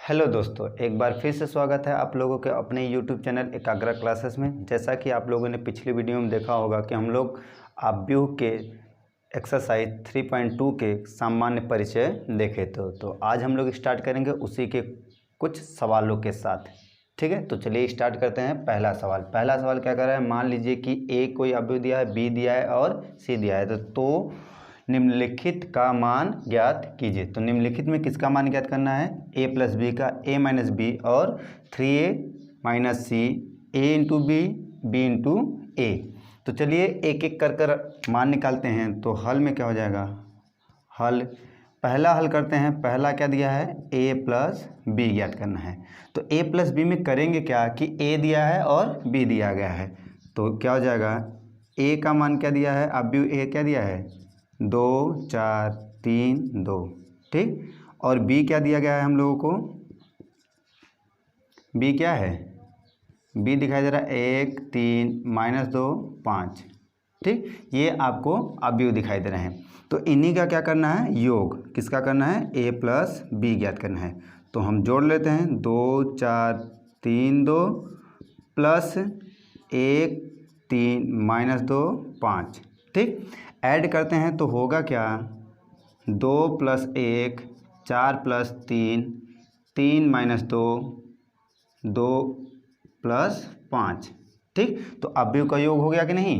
Hello दोस्तों, एक बार फिर से स्वागत है आप लोगों के अपने यूट्यूब चैनल एकाग्रा क्लासेस में। जैसा कि आप लोगों ने पिछली वीडियो में देखा होगा कि हम लोग आव्यूह के एक्सरसाइज 3.2 के सामान्य परिचय देखे थे। तो आज हम लोग स्टार्ट करेंगे उसी के कुछ सवालों के साथ। ठीक है, तो चलिए स्टार्ट करते हैं। पहला सवाल क्या कर रहा है। मान लीजिए कि ए कोई आव्यूह दिया है, बी दिया है और सी दिया है। तो निम्नलिखित का मान ज्ञात कीजिए। तो निम्नलिखित में किसका मान ज्ञात करना है। a प्लस बी का, a माइनस बी और 3a minus C, a into B, B into A. तो चलिए एक एक कर मान निकालते हैं। तो हल में क्या हो जाएगा, पहला हल करते हैं। पहला क्या दिया है, a प्लस बी ज्ञात करना है। तो a प्लस बी में करेंगे क्या कि a दिया है और b दिया गया है। तो क्या हो जाएगा, a का मान क्या दिया है, आव्यूह a क्या दिया है 2 4 3 2। ठीक, और b क्या दिया गया है हम लोगों को, b क्या है, b दिखाई दे रहा है 1 3 माइनस 2 5। ठीक, ये आपको आव्यूह दिखाई दे रहे हैं। तो इन्हीं का क्या करना है, योग किसका करना है, a प्लस बी ज्ञात करना है। तो हम जोड़ लेते हैं 2 4 3 2 प्लस 1 3 माइनस 2 5। ठीक, ऐड करते हैं तो होगा क्या, 2 प्लस 1 4 प्लस 3 3 माइनस 2 2 प्लस 5। ठीक, तो आव्यूह का योग हो गया कि नहीं,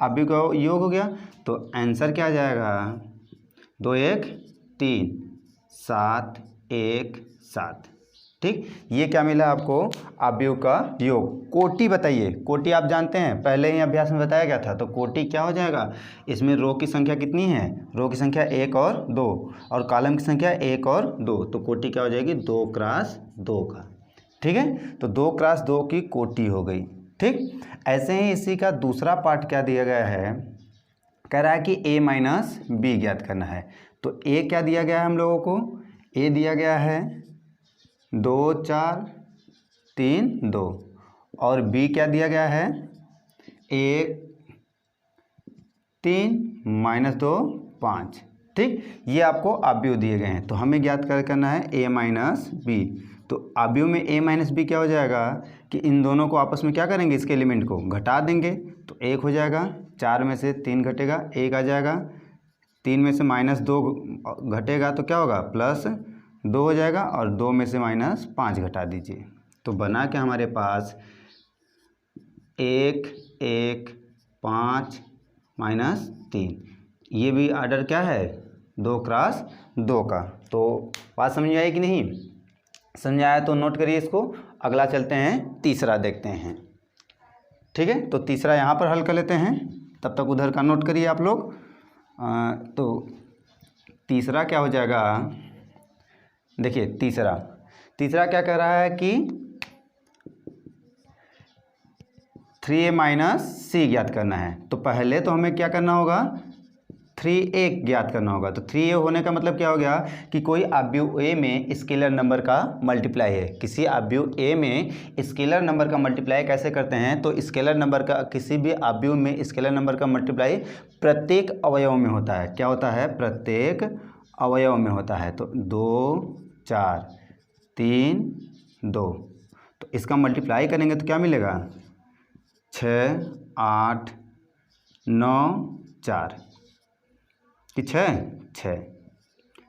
आव्यूह का योग हो गया। तो आंसर क्या आ जाएगा, 2 1 3 7 1 7। ठीक, ये क्या मिला आपको, आव्यूह का योग। कोटि बताइए, कोटि आप जानते हैं, पहले ही अभ्यास में बताया गया था। तो कोटि क्या हो जाएगा, इसमें रो की संख्या कितनी है, रो की संख्या 1 और 2 और कॉलम की संख्या 1 और 2। तो कोटि क्या हो जाएगी, 2 क्रॉस 2 का। ठीक है, तो 2 क्रॉस 2 की कोटि हो गई। ठीक, ऐसे ही इसी का दूसरा पार्ट क्या दिया गया है, कह रहा है कि a माइनस बी ज्ञात करना है। तो a क्या दिया गया है हम लोगों को, a दिया गया है 2 4 3 2 और b क्या दिया गया है 1 3 माइनस 2 5। ठीक, ये आपको आव्यूह दिए गए हैं। तो हमें ज्ञात करना है a माइनस बी। तो आव्यूह में a माइनस बी क्या हो जाएगा कि इन दोनों को आपस में क्या करेंगे, इसके एलिमेंट को घटा देंगे। तो 1 हो जाएगा, 4 में से 3 घटेगा 1 आ जाएगा, 3 में से माइनस 2 घटेगा तो क्या होगा, प्लस 2 हो जाएगा और 2 में से माइनस 5 घटा दीजिए। तो बना के हमारे पास 1 1 5 माइनस 3। ये भी आर्डर क्या है, 2 क्रॉस 2 का। तो बात समझ में आई कि नहीं, समझ आया तो नोट करिए इसको। अगला चलते हैं, तीसरा देखते हैं। ठीक है, तो तीसरा यहाँ पर हल कर लेते हैं, तब तक उधर का नोट करिए आप लोग। तो तीसरा क्या हो जाएगा, देखिए तीसरा क्या कह रहा है कि 3a माइनस सी ज्ञात करना है। तो पहले तो हमें क्या करना होगा, 3a ज्ञात करना होगा। तो 3a होने का मतलब क्या हो गया कि कोई आव्यूह a में स्केलर नंबर का मल्टीप्लाई है। किसी आव्यूह a में स्केलर नंबर का मल्टीप्लाई कैसे करते हैं, तो स्केलर नंबर का, किसी भी आव्यूह में स्केलर नंबर का मल्टीप्लाई प्रत्येक अवयव में होता है। क्या होता है, प्रत्येक अवयव में होता है। तो 2 4 3 2, तो इसका मल्टीप्लाई करेंगे तो क्या मिलेगा, 6 8 9 4 कि 6।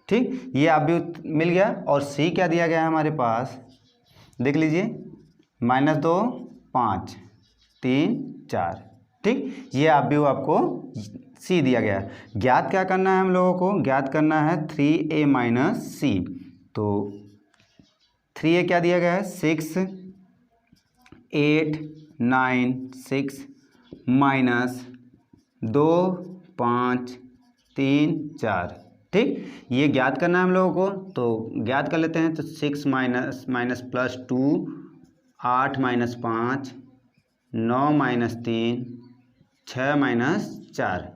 ठीक, ये आव्यूह मिल गया। और सी क्या दिया गया है हमारे पास, देख लीजिए, -2 5 3 4। ठीक, ये आव्यूह आपको सी दिया गया है। ज्ञात क्या करना है हम लोगों को, ज्ञात करना है 3a माइनस सी। तो 3a क्या दिया गया है, 6 8 9 6 माइनस 2 5 3 4। ठीक, ये ज्ञात करना है हम लोगों को। तो ज्ञात कर लेते हैं। तो 6 minus plus 2 8 minus 5 9 minus 3 6 minus 4।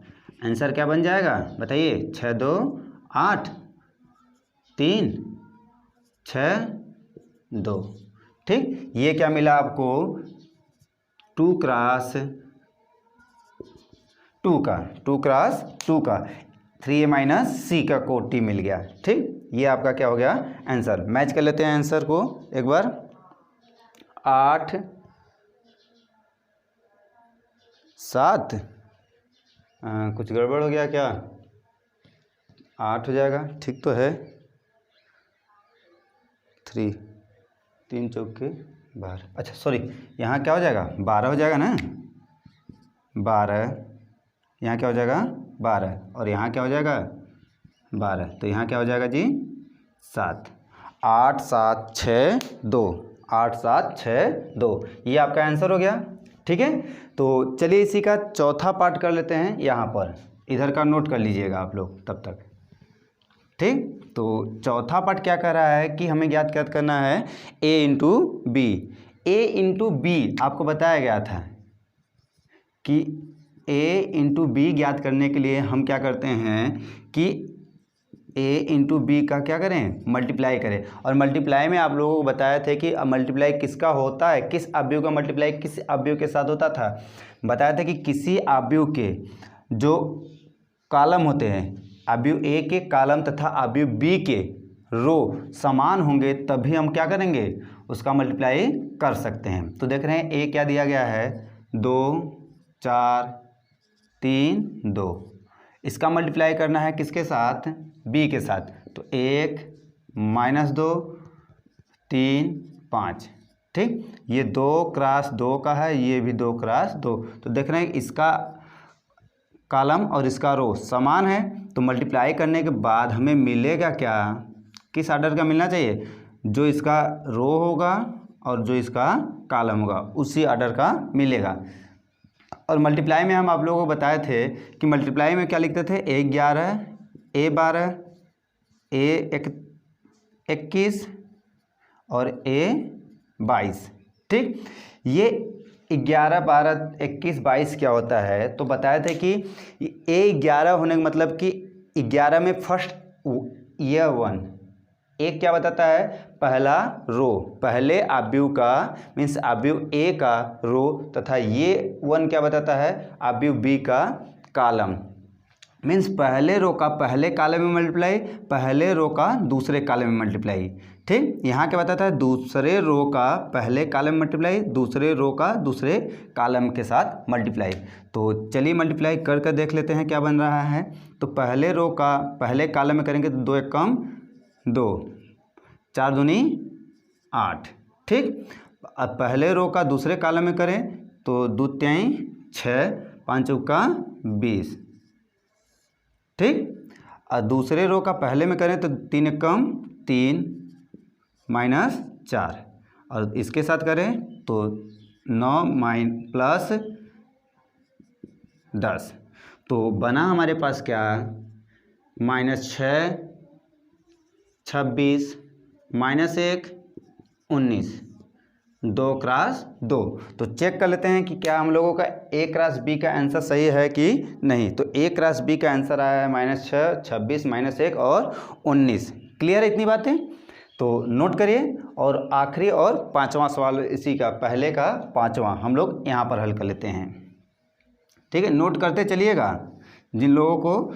Answer क्या बन जाएगा बताइए, 6 2 8 3 6 2। ठीक, ये क्या मिला आपको, 2 क्रॉस 2 का 3a माइनस सी का कोटि मिल गया। ठीक, ये आपका क्या हो गया आंसर। मैच कर लेते हैं आंसर को एक बार। 8 7 कुछ गड़बड़ हो गया क्या? 8 हो जाएगा, ठीक तो है। 3 3 चौके 12, अच्छा सॉरी, यहाँ क्या हो जाएगा 12 हो जाएगा ना, 12। यहाँ क्या हो जाएगा 12 और यहाँ क्या हो जाएगा 12, तो यहाँ क्या हो जाएगा जी 7। 8 7 6 2, 8 7 6 2, ये आपका आंसर हो गया। ठीक है, तो चलिए इसी का चौथा पार्ट कर लेते हैं। यहाँ पर इधर का नोट कर लीजिएगा आप लोग तब तक। ठीक, तो चौथा पार्ट क्या कर रहा है कि हमें ज्ञात करना है a into B. a into B आपको बताया गया था कि a इंटू बी ज्ञात करने के लिए हम क्या करते हैं कि a इंटू बी का क्या करें मल्टीप्लाई करें। और मल्टीप्लाई में आप लोगों को बताया थे कि मल्टीप्लाई किसका होता है, किस अवयव का मल्टीप्लाई किस अवयव के साथ होता था। बताया था कि किसी अवयव के जो कॉलम होते हैं, अवयव ए के कॉलम तथा अवयव बी के रो समान होंगे तभी हम क्या करेंगे उसका मल्टीप्लाई कर सकते हैं। तो देख रहे हैं ए क्या दिया गया है 2 4 3 2, इसका मल्टीप्लाई करना है किसके साथ बी के साथ, तो 1 -2 3 5। ठीक, ये 2 क्रॉस 2 का है, ये भी 2 क्रॉस 2। तो देख रहे हैं इसका कॉलम और इसका रो समान है, तो मल्टीप्लाई करने के बाद हमें मिलेगा क्या, किस ऑर्डर का मिलना चाहिए, जो इसका रो होगा और जो इसका कॉलम होगा उसी ऑर्डर का मिलेगा। और मल्टीप्लाई में हम आप लोगों को बताए थे कि मल्टीप्लाई में क्या लिखते थे a 11 a 12 a 21 और a 22। ठीक, ये 11 12 21 22 क्या होता है, तो बताए थे कि a 11 होने का मतलब कि 11 में फर्स्ट ये 1, एक क्या बताता है पहला रो, पहले अवयव का मीन्स अवयव ए का रो, तथा ये 1 क्या बताता है अवयव बी का कॉलम। मीन्स पहले रो का पहले कॉलम में मल्टीप्लाई, पहले रो का दूसरे कॉलम में मल्टीप्लाई। ठीक, यहाँ क्या बताता है दूसरे रो का पहले कॉलम में मल्टीप्लाई, दूसरे रो का दूसरे कॉलम के साथ मल्टीप्लाई। तो चलिए मल्टीप्लाई कर कर देख लेते हैं क्या बन रहा है। तो पहले रो का पहले कॉलम में करेंगे तो 2 1 कम 2, 4 दूनी 8। ठीक, अब पहले रो का दूसरे कॉलम में करें तो 2 3 6, 5 चौका 20। ठीक, और दूसरे रो का पहले में करें तो 3 1 कम 3 -4, और इसके साथ करें तो 9 प्लस 10, तो बना हमारे पास क्या -6 26 -1 19, 2 क्रॉस 2। तो चेक कर लेते हैं कि क्या हम लोगों का ए क्रॉस बी का आंसर सही है कि नहीं। तो ए क्रॉस बी का आंसर आया है -6 26 -1 और 19। क्लियर है इतनी बातें, तो नोट करिए। और आखिरी और 5वां सवाल इसी का पहले का 5वां हम लोग यहाँ पर हल कर लेते हैं। ठीक है, नोट करते चलिएगा, जिन लोगों को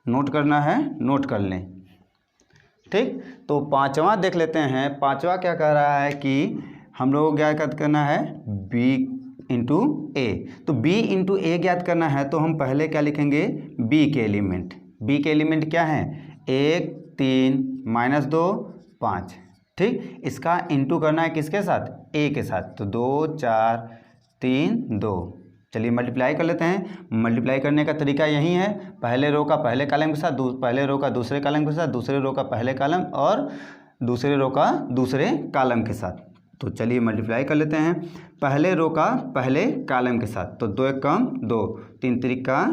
नोट करना है नोट कर लें। ठीक, तो 5वां देख लेते हैं। 5वां क्या कह रहा है कि हम लोगों को क्या करना है b इंटू ए। तो b इंटू ए ज्ञात करना है तो हम पहले क्या लिखेंगे b के एलिमेंट। b के एलिमेंट क्या है 1 3 -2 5। ठीक, इसका इंटू करना है किसके साथ a के साथ, तो 2 4 3 2। चलिए मल्टीप्लाई कर लेते हैं। मल्टीप्लाई करने का तरीका यही है, पहले रो का पहले कॉलम के साथ, पहले रो का दूसरे कॉलम के साथ, दूसरे रो का पहले कॉलम और दूसरे रो का दूसरे कॉलम के साथ। तो चलिए मल्टीप्लाई कर लेते हैं पहले रो का पहले कॉलम के साथ, तो 2 1 कम 2 3 3 का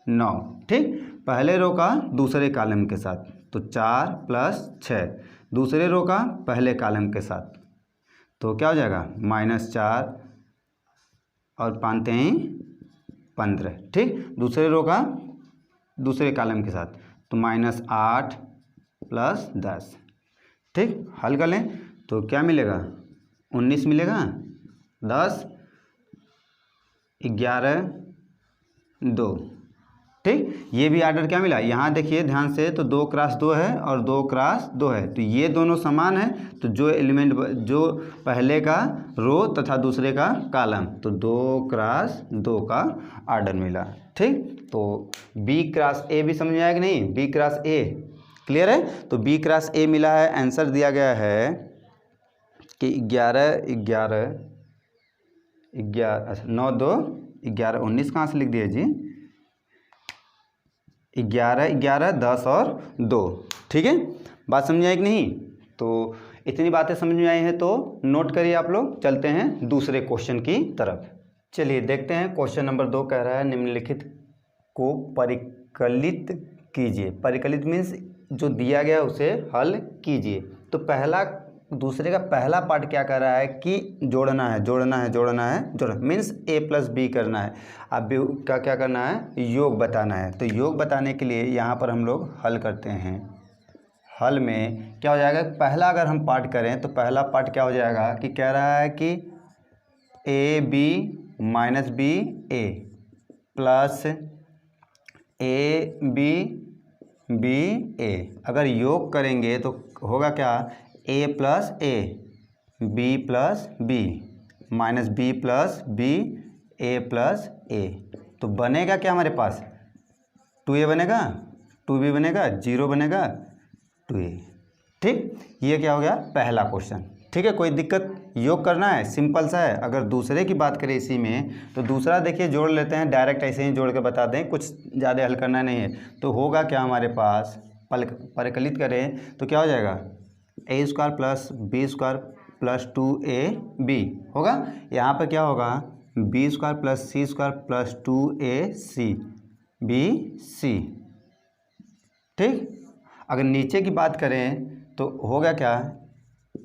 9। ठीक, पहले रो का दूसरे कॉलम के साथ, तो 4 प्लस 6 दूसरे रो का पहले कॉलम के साथ, तो क्या हो जाएगा -4 और 5 3 15। ठीक, दूसरे रो का दूसरे कॉलम के साथ, तो -8 प्लस 10। ठीक, हल कर लें तो क्या मिलेगा 19 मिलेगा, 10 11 2। ठीक। ये भी आर्डर क्या मिला, यहाँ देखिए ध्यान से, तो 2 क्रॉस 2 है और 2 क्रॉस 2 है, तो ये दोनों समान है, तो जो एलिमेंट जो पहले का रो तथा दूसरे का कॉलम, तो 2 क्रॉस 2 का आर्डर मिला। ठीक, तो बी क्रॉस ए भी समझ में आया कि नहीं, बी क्रॉस ए क्लियर है। तो बी क्रॉस ए मिला है, आंसर दिया गया है कि 11 11 11 9 2 11 19 कहाँ से लिख दिए जी, 11 11 10 और 2। ठीक है, बात समझ आई कि नहीं। तो इतनी बातें समझ में आई हैं तो नोट करिए आप लोग। चलते हैं दूसरे क्वेश्चन की तरफ। चलिए देखते हैं, क्वेश्चन नंबर 2 कह रहा है निम्नलिखित को परिकलित कीजिए। परिकलित मीन्स जो दिया गया उसे हल कीजिए। तो पहला दूसरे का पहला पार्ट क्या कर रहा है कि जोड़ना है, जोड़ना है, जोड़ना है, जोड़ना मीन्स a प्लस बी करना है। अब b का क्या करना है, योग बताना है। तो योग बताने के लिए यहाँ पर हम लोग हल करते हैं। हल में क्या हो जाएगा, पहला अगर हम पार्ट करें तो पहला पार्ट क्या हो जाएगा कि कह रहा है कि A B minus B A plus A B B A. अगर योग करेंगे तो होगा क्या, A plus A B plus B minus B plus B A plus A. तो बनेगा क्या हमारे पास, 2a बनेगा, 2b बनेगा, 0 बनेगा, 2a। ठीक, ये क्या हो गया पहला क्वेश्चन। ठीक है, कोई दिक्कत, योग करना है, सिंपल सा है। अगर दूसरे की बात करें इसी में तो दूसरा देखिए जोड़ लेते हैं, डायरेक्ट ऐसे ही जोड़ के बता दें, कुछ ज़्यादा हल करना नहीं है। तो होगा क्या हमारे पास, परिकलित करें तो क्या हो जाएगा, A square plus B square plus 2ab होगा। यहाँ पर क्या होगा, B square plus C square plus 2ac B C. ठीक, अगर नीचे की बात करें तो होगा क्या,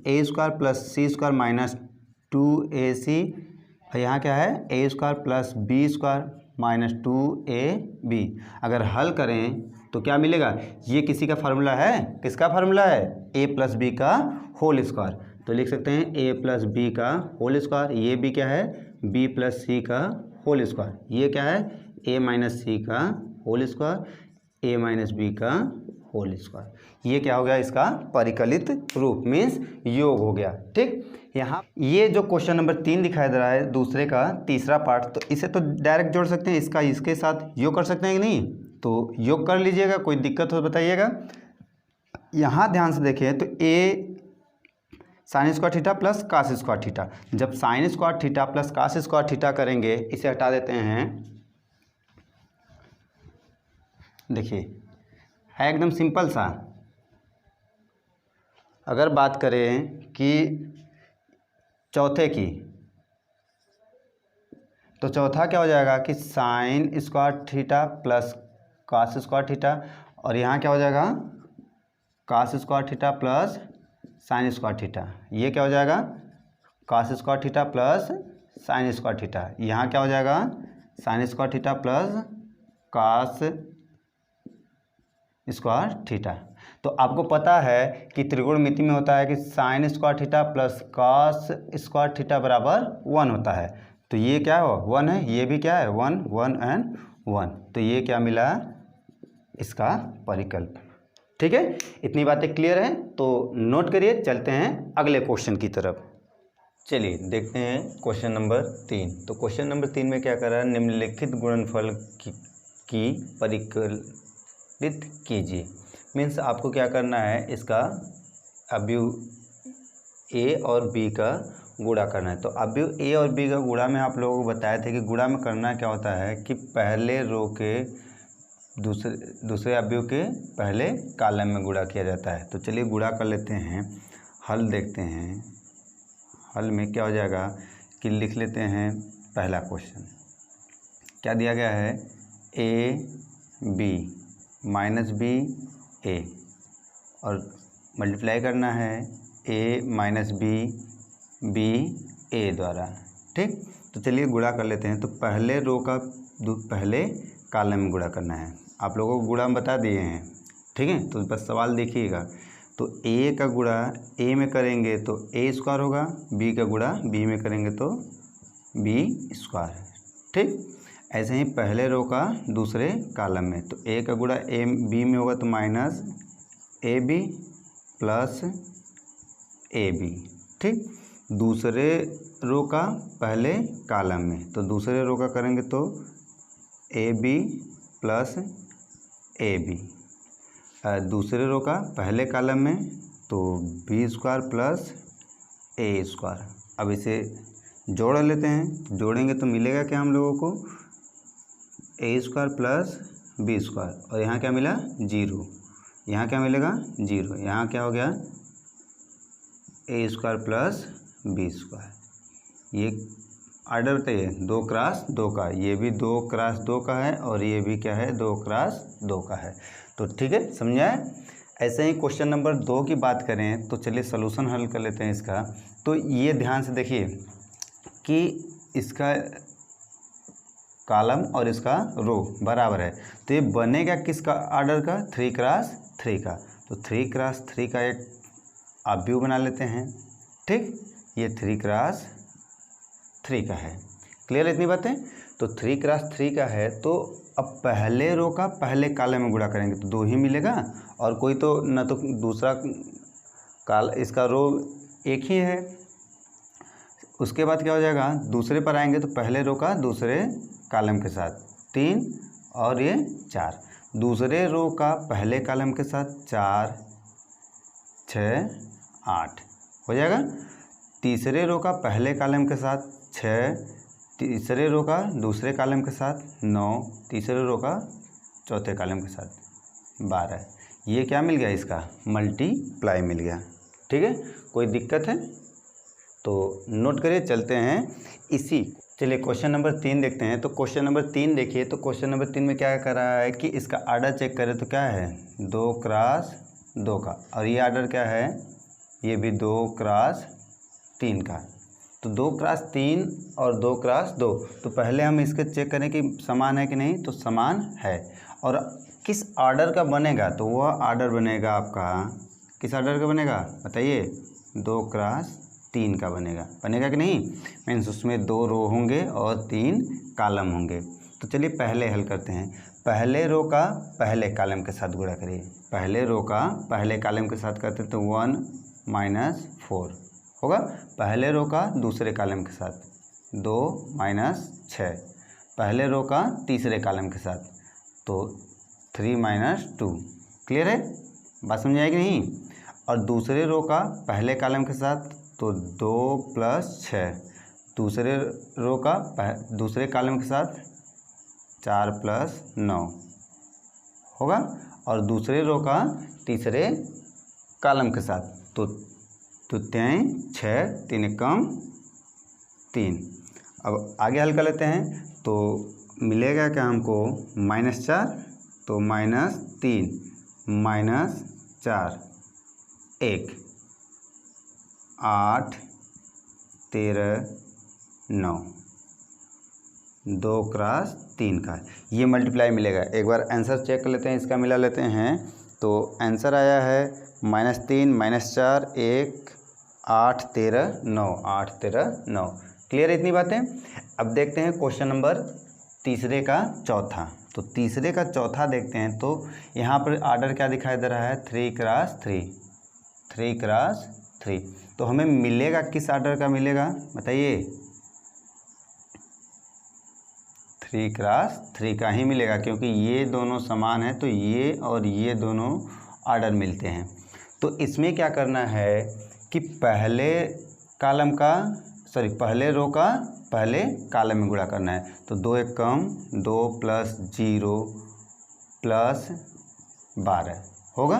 A square plus C square minus 2ac, और यहाँ क्या है A square plus B square minus 2ab। अगर हल करें तो क्या मिलेगा, ये किसी का फार्मूला है, किसका फार्मूला है, ए प्लस बी का होल स्क्वायर। तो लिख सकते हैं ए प्लस बी का होल स्क्वायर। ये भी क्या है, बी प्लस सी का होल स्क्वायर। ये क्या है, ए माइनस सी का होल स्क्वायर, ए माइनस बी का होल स्क्वायर। ये क्या हो गया, इसका परिकलित रूप मीन्स योग हो गया। ठीक, यहाँ ये जो क्वेश्चन नंबर 3 दिखाई दे रहा है दूसरे का तीसरा पार्ट, तो इसे तो डायरेक्ट जोड़ सकते हैं, इसका इसके साथ योग कर सकते हैं कि नहीं, तो योग कर लीजिएगा, कोई दिक्कत हो तो बताइएगा। यहाँ ध्यान से देखें तो A sine square theta plus cos square theta, जब sine square theta plus cos square theta करेंगे, इसे हटा देते हैं। देखिए है एकदम सिंपल सा। अगर बात करें कि चौथे की, तो चौथा क्या हो जाएगा कि sine square theta plus cos square theta, और यहाँ क्या हो जाएगा cos square theta plus sine square theta. ये क्या हो जाएगा, cos square theta plus sine square theta. यहाँ क्या हो जाएगा, sine square theta plus cos square theta. तो आपको पता है कि त्रिकोणमिति में होता है कि sine square theta plus cos square theta बराबर 1 होता है। तो ये क्या हो 1 है, ये भी क्या है 1 1 एंड 1। तो ये क्या मिला, इसका परिकल्प। ठीक है, इतनी बातें क्लियर हैं तो नोट करिए। चलते हैं अगले क्वेश्चन की तरफ। चलिए देखते हैं क्वेश्चन नंबर 3। तो क्वेश्चन नंबर 3 में क्या कर रहा है, निम्नलिखित गुणनफल की परिकलित कीजिए। मीन्स आपको क्या करना है, इसका अवयव ए और बी का गुणा करना है। तो अवयव ए और बी का गुणा में आप लोगों को बताए थे कि गुणा में करना क्या होता है कि पहले रो के दूसरे अवयव के पहले कॉलम में गुणा किया जाता है। तो चलिए गुणा कर लेते हैं, हल देखते हैं। हल में क्या हो जाएगा कि लिख लेते हैं पहला क्वेश्चन। क्या दिया गया है, ए बी माइनस बी ए, और मल्टीप्लाई करना है ए माइनस बी बी ए द्वारा। ठीक, तो चलिए गुणा कर लेते हैं। तो पहले रो का पहले कॉलम में गुणा करना है। आप लोगों को गुणा बता दिए हैं, ठीक है, तो बस सवाल देखिएगा। तो ए का गुणा ए में करेंगे तो ए स्क्वायर होगा, बी का गुणा बी में करेंगे तो बी स्क्वायर। ठीक, ऐसे ही पहले रो का दूसरे कॉलम में, तो ए का गुणा ए बी में होगा तो minus A B plus A B. ठीक, दूसरे रो का पहले कॉलम में, तो दूसरे रो का करेंगे तो A B plus A B. दूसरे रो का पहले कॉलम में तो B square plus A square. अब इसे जोड़ लेते हैं, जोड़ेंगे तो मिलेगा क्या हम लोगों को, ए स्क्वायर प्लस बी स्क्वायर, और यहाँ क्या मिला 0, यहाँ क्या मिलेगा 0, यहाँ क्या हो गया ए स्क्वायर प्लस बी स्क्वायर। ये आर्डर बताइए 2 क्रॉस 2 का, ये भी 2 क्रॉस 2 का है और ये भी क्या है 2 क्रॉस 2 का है। तो ठीक है, समझा है। ऐसे ही क्वेश्चन नंबर 2 की बात करें तो चलिए सॉल्यूशन हल कर लेते हैं इसका। तो ये ध्यान से देखिए कि इसका कॉलम और इसका रो बराबर है, तो ये बनेगा किसका आर्डर का 3 क्रॉस 3 का। तो 3 क्रॉस 3 का एक ऑब्व्यू बना लेते हैं। ठीक, ये 3 क्रॉस 3 का है। क्लियर इतनी बातें। तो 3 क्रॉस 3 का है, तो अब पहले रो का पहले कॉलम में गुणा करेंगे तो 2 ही मिलेगा, और कोई तो न तो दूसरा इसका रो एक ही है। उसके बाद क्या हो जाएगा, दूसरे पर आएंगे तो पहले रो का दूसरे कॉलम के साथ 3 और ये 4, दूसरे रो का पहले कॉलम के साथ 4 6 8 हो जाएगा। तीसरे रो का पहले कॉलम के साथ 6, तीसरे रो का दूसरे कॉलम के साथ 9, तीसरे रो का चौथे कॉलम के साथ 12। ये क्या मिल गया, इसका मल्टीप्लाई मिल गया। ठीक है, कोई दिक्कत है तो नोट करिए। चलते हैं इसी, चलिए क्वेश्चन नंबर 3 देखते हैं। तो क्वेश्चन नंबर 3 देखिए, तो क्वेश्चन नंबर 3 में क्या कर रहा है कि इसका आर्डर चेक करें तो क्या है 2 क्रॉस 2 का, और ये आर्डर क्या है, ये भी 2 क्रॉस 3 का। तो 2 क्रॉस 3 और 2 क्रॉस 2, तो पहले हम इसके चेक करें कि समान है कि नहीं, तो समान है। और किस आर्डर का बनेगा, तो वह आर्डर बनेगा आपका, किस आर्डर का बनेगा बताइए, 2 क्रॉस 3 का बनेगा कि नहीं। मीन्स उसमें 2 रो होंगे और 3 कॉलम होंगे। तो चलिए पहले हल करते हैं। पहले रो का पहले कॉलम के साथ गुणा करिए, पहले रो का पहले कॉलम के साथ करते तो 1 - 4 होगा। पहले रो का दूसरे कॉलम के साथ 2 - 6, पहले रो का तीसरे कॉलम के साथ तो 3 - 2। क्लियर है, बात समझ आएगी नहीं। और दूसरे रो का पहले कॉलम के साथ तो 2 + 6, दूसरे रो का दूसरे कॉलम के साथ 4 + 9 होगा, और दूसरे रो का तीसरे कॉलम के साथ तो 3 6 3 कम 3। अब आगे हल कर लेते हैं, तो मिलेगा क्या हमको -4, तो -3 - 4 1 8 13 9, 2 क्रॉस 3 का ये मल्टीप्लाई मिलेगा। एक बार आंसर चेक कर लेते हैं, इसका मिला लेते हैं। तो आंसर आया है -3 - 4 1 8 13 9, 8 13 9। क्लियर है इतनी बातें। अब देखते हैं क्वेश्चन नंबर तीसरे का चौथा। तो तीसरे का चौथा देखते हैं, तो यहाँ पर आर्डर क्या दिखाई दे रहा है 3 क्रॉस 3, 3 क्रॉस 3। तो हमें मिलेगा किस आर्डर का मिलेगा बताइए, 3 क्रॉस 3 का ही मिलेगा, क्योंकि ये दोनों समान है तो ये और ये दोनों आर्डर मिलते हैं। तो इसमें क्या करना है कि पहले रो का पहले कॉलम में गुणा करना है। तो 2 1 कम 2 + 0 + 12 होगा।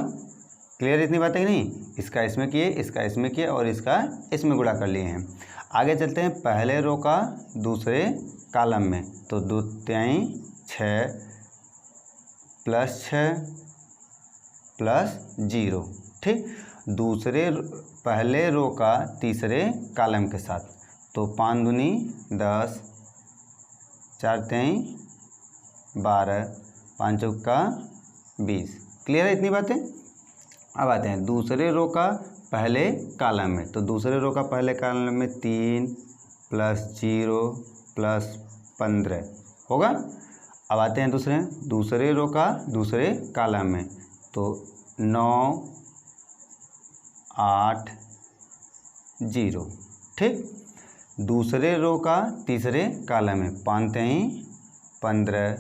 क्लियर इतनी बातें कि नहीं। इसका इसमें किए, इसका इसमें किए और इसका इसमें गुणा कर लिए हैं। आगे चलते हैं पहले रो का दूसरे कॉलम में, तो 2 3 6 + 6 + 0। ठीक, दूसरे पहले रो का तीसरे कॉलम के साथ तो 5 दूनी 10 4 3 12 5 चौका 20। क्लियर है इतनी बातें। अब आते हैं दूसरे रो का पहले कॉलम में, तो दूसरे रो का पहले कॉलम में 3 + 0 + 15 होगा। अब आते हैं दूसरे रो का दूसरे कॉलम में, तो 9 8 0, ठीक। दूसरे रो का तीसरे कॉलम में 5 3 15,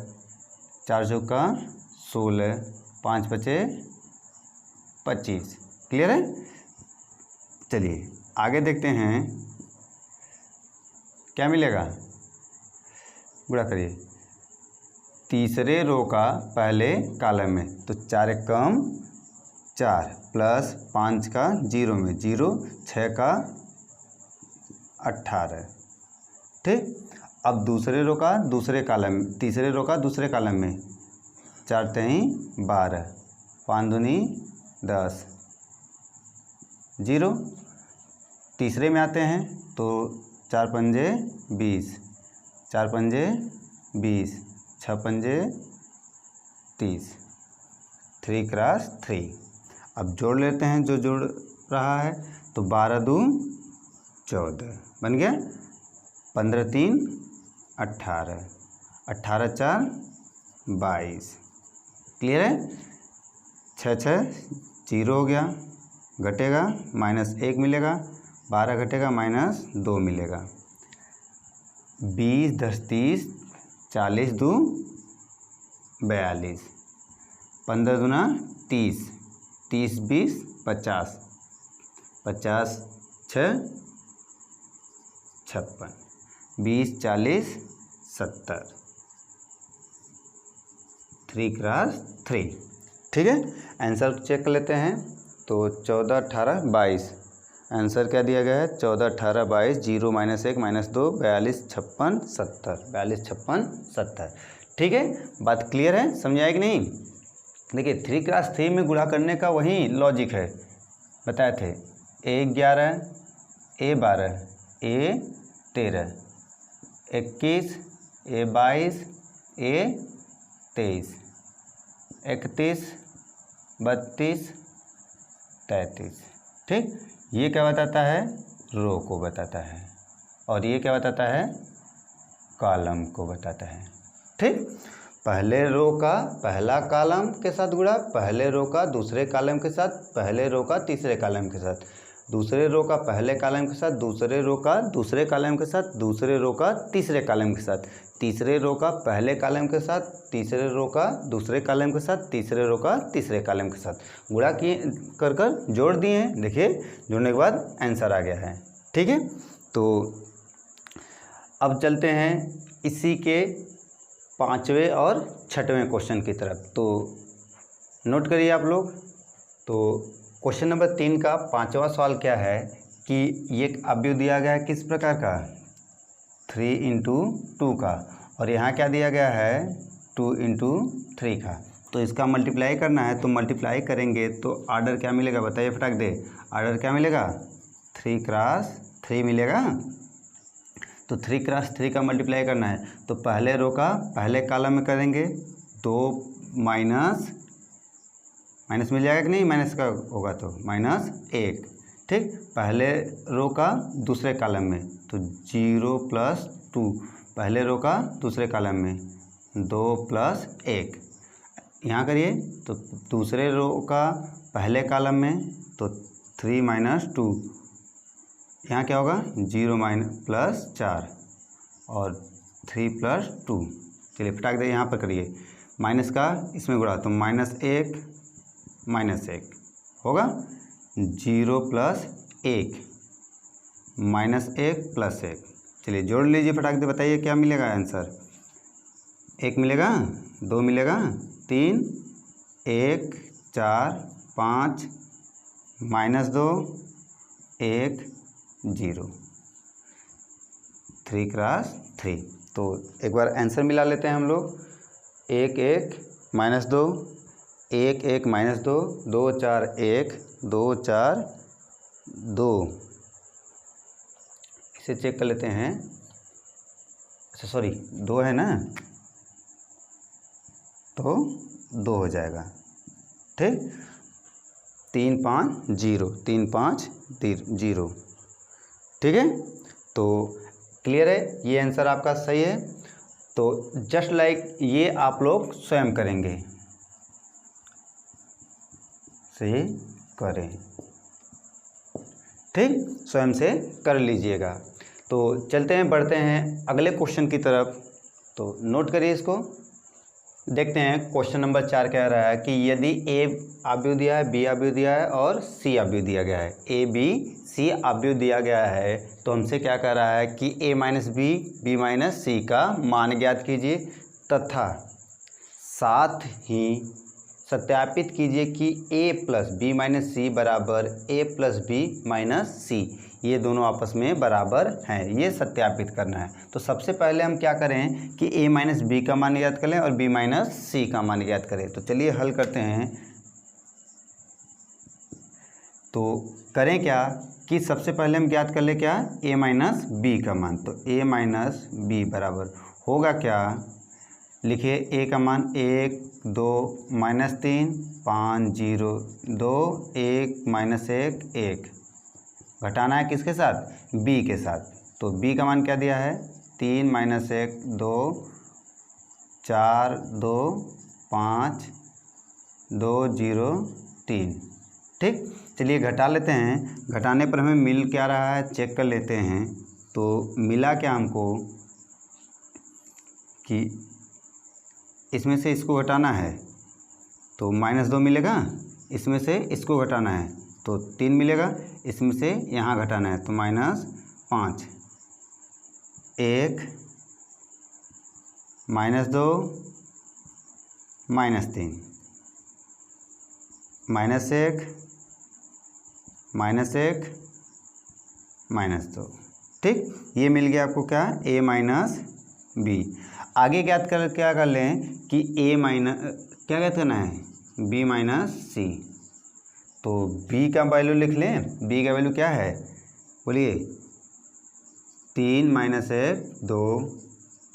4 चौका 16, 5 5 25। क्लियर है। चलिए आगे देखते हैं क्या मिलेगा। गुणा करिए तीसरे रो का पहले कॉलम में, तो 4 एक कम 4 प्लस 5 का 0 में 0, 6 का 18, ठीक। अब दूसरे रो का दूसरे कॉलम, तीसरे रो का दूसरे कॉलम में 4 3 12, 5 दूनी 10, 0। तीसरे में आते हैं तो 4 पंजे 20, 4 पंजे 20, 6 पंजे 30, 3 क्रॉस 3। अब जोड़ लेते हैं जो जोड़ रहा है, तो 12 2 14 बन गया, 15 3 18, 18 4 22। क्लियर है। 6 6 0 हो गया, घटेगा -1 मिलेगा, 12 घटेगा -2 मिलेगा, 20 10 30, 40 2 42, 15 दूना 30, 30 20 50, 50 6 56, 20 40 70, 3 क्रॉस 3, ठीक है। आंसर चेक कर लेते हैं, तो 14 18 22 आंसर क्या दिया गया है, 14 18 22, 0 -1 -2 42 56 70, 42 56 70, ठीक है। बात क्लियर है, समझ आए कि नहीं। देखिए 3 क्रॉस 3 में गुणा करने का वही लॉजिक है, बताए थे। A 11 A 12 A 13 21 A 22 A 23 31 32 33, ठीक। ये क्या बताता है, रो को बताता है, और ये क्या बताता है, कॉलम को बताता है, ठीक। पहले रो का पहला कॉलम के साथ गुणा, पहले रो का दूसरे कॉलम के साथ, पहले रो का तीसरे कॉलम के साथ, दूसरे रो का पहले कॉलम के साथ, दूसरे रो का दूसरे कॉलम के साथ, दूसरे रो का तीसरे कॉलम के साथ, तीसरे रो का पहले कॉलम के साथ, तीसरे रो का दूसरे कॉलम के साथ, तीसरे रो का तीसरे कॉलम के साथ, गुणा किए कर जोड़ दिए हैं। देखिए जोड़ने के बाद आंसर आ गया है, ठीक है। तो अब चलते हैं इसी के 5वें और 6वें क्वेश्चन की तरफ। तो नोट करिए आप लोग। तो क्वेश्चन नंबर 3 का 5वां सवाल क्या है कि ये अवयव दिया गया है किस प्रकार का, 3 × 2 का, और यहाँ क्या दिया गया है, 2 × 3 का। तो इसका मल्टीप्लाई करना है, तो मल्टीप्लाई करेंगे तो आर्डर क्या मिलेगा, बताइए फटाक दे। आर्डर क्या मिलेगा, 3 क्रॉस 3 मिलेगा। तो 3 क्रॉस 3 का मल्टीप्लाई करना है, तो पहले रो का पहले कॉलम में करेंगे, 2 माइनस मिल जाएगा कि नहीं, माइनस का होगा तो -1, ठीक। पहले रो का दूसरे कॉलम में, तो 0 + 2, पहले रो का दूसरे कॉलम में 2 + 1, यहाँ करिए। तो दूसरे रो का पहले कॉलम में, तो 3 - 2, यहाँ क्या होगा, 0 + 4 और 3 + 2। चलिए फटाक दे यहाँ पर करिए, माइनस का इसमें गुणा, तो -1 -1 होगा, 0 + 1 -1 + 1। चलिए जोड़ लीजिए फटाक दे, बताइए क्या मिलेगा आंसर। 1 मिलेगा, 2 मिलेगा, 3 1 4 5 -2 1 0, 3 क्रॉस 3। तो एक बार आंसर मिला लेते हैं हम लोग। 1 1 -2 1 1 -2 2 4 1 2 4 2। इसे चेक कर लेते हैं। अच्छा सॉरी 2 है ना, तो 2 हो जाएगा, ठीक। 3 5 0 3 5 0, ठीक है। तो क्लियर है, ये आंसर आपका सही है। तो जस्ट लाइक ये आप लोग स्वयं करेंगे, से करें, ठीक, स्वयं से कर लीजिएगा। तो चलते हैं, बढ़ते हैं अगले क्वेश्चन की तरफ। तो नोट करिए इसको, देखते हैं क्वेश्चन नंबर 4 कह रहा है कि यदि ए आव्यूह दिया है, बी आव्यूह दिया है और सी आव्यूह दिया गया है, ए बी सी आव्यूह दिया गया है, तो हमसे क्या कह रहा है कि ए माइनस बी, बी माइनस सी का मान ज्ञात कीजिए तथा साथ ही सत्यापित कीजिए कि ए प्लस बी माइनस सी बराबर ए प्लस बी माइनस सी, ये दोनों आपस में बराबर हैं, ये सत्यापित करना है। तो सबसे पहले हम क्या करें कि ए माइनस बी का मान ज्ञात कर लें और बी माइनस सी का मान ज्ञात करें। तो चलिए हल करते हैं। तो करें क्या कि सबसे पहले हम ज्ञात कर ले क्या, ए माइनस बी का मान। तो ए माइनस बी बराबर होगा क्या, लिखिए ए का मान 1 2 माइनस 3 5 0 2 1 माइनस 1 1, घटाना है किसके साथ, बी के साथ। तो बी का मान क्या दिया है, 3 माइनस 1 2 4 2 5 2 0 3, ठीक। चलिए घटा लेते हैं, घटाने पर हमें मिल क्या रहा है चेक कर लेते हैं। तो मिला क्या हमको कि इसमें से इसको घटाना है तो -2 मिलेगा, इसमें से इसको घटाना है तो 3 मिलेगा, इसमें से यहाँ घटाना है तो -5 1 -2 -3 -1 -1 -2, ठीक। ये मिल गया आपको क्या, ए माइनस बी। आगे क्या कर लें कि ए माइनस क्या ज्ञात करना है, बी माइनस सी। तो बी का वैल्यू लिख लें, बी का वैल्यू क्या है बोलिए, 3 माइनस 1 2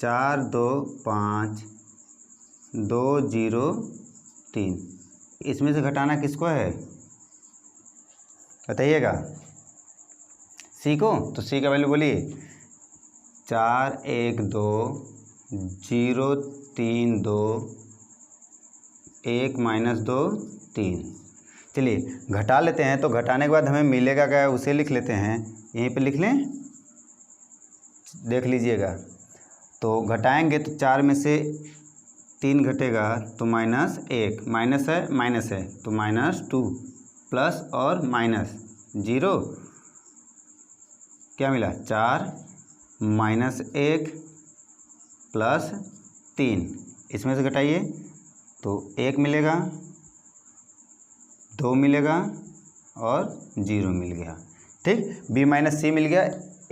4 2 5 2 0 3, इसमें से घटाना किसको है बताइएगा, सी को। तो सी का वैल्यू बोलिए 4 1 2 0 3 2 1 -2 3। चलिए घटा लेते हैं। तो घटाने के बाद हमें मिलेगा क्या, उसे लिख लेते हैं, यहीं पे लिख लें, देख लीजिएगा। तो घटाएंगे तो 4 में से 3 घटेगा तो -1, माइनस है तो -2 प्लस और -0, क्या मिला 4 -1 प्लस 3, इसमें से घटाइए तो 1 मिलेगा, 2 मिलेगा और 0 मिल गया, ठीक। बी माइनस सी मिल गया,